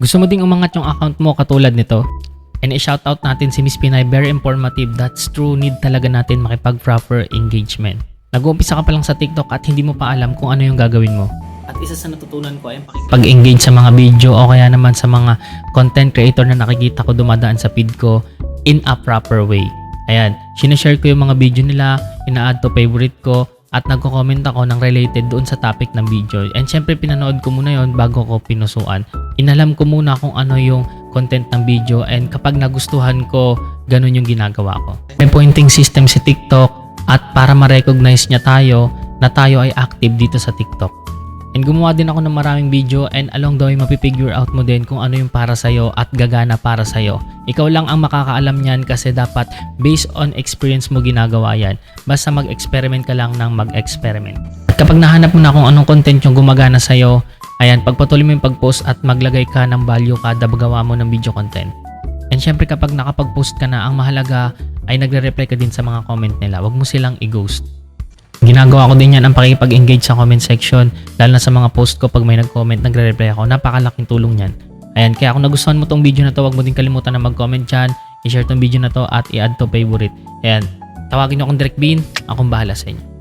Gusto mo ding umangat yung account mo katulad nito? And i-shoutout natin si Miss Pinay, very informative. That's true, need talaga natin makipag-proper engagement. Nag-uumpisa ka pa lang sa TikTok at hindi mo pa alam kung ano yung gagawin mo. At isa sa natutunan ko ay pag-engage sa mga video o kaya naman sa mga content creator na nakikita ko dumadaan sa feed ko in a proper way. Ayan, sinashare ko yung mga video nila, ina-add to favorite ko, at nagko-comment ako ng related doon sa topic ng video. And syempre pinanood ko muna yon bago ko pinusuan. Inalam ko muna kung ano yung content ng video, and kapag nagustuhan ko, ganun yung ginagawa ko. May pointing system si TikTok at para ma-recognize niya tayo na tayo ay active dito sa TikTok. And gumawa din ako ng maraming video, and along the way mapipigure out mo din kung ano yung para sa'yo at gagana para sa'yo. Ikaw lang ang makakaalam niyan kasi dapat based on experience mo ginagawa yan. Basta mag-experiment ka lang ng mag-experiment. At kapag nahanap mo na kung anong content yung gumagana sa'yo, ayan, pagpatuloy mo yung pag-post at maglagay ka ng value kada gawa mo ng video content. And syempre kapag nakapag-post ka na, ang mahalaga ay nagre-reply ka din sa mga comment nila. Huwag mo silang i-ghost. Ginagawa ko din yan ang pakipag-engage sa comment section, lalo na sa mga post ko. Pag may nag-comment, nagre-reply ako. Napakalaking tulong yan. Ayan, kaya kung nagustuhan mo tong video na to, huwag mo din kalimutan na mag-comment dyan, i-share tong video na to at i-add to favorite. Ayan, tawagin nyo akong Direk Bean, akong bahala sa inyo.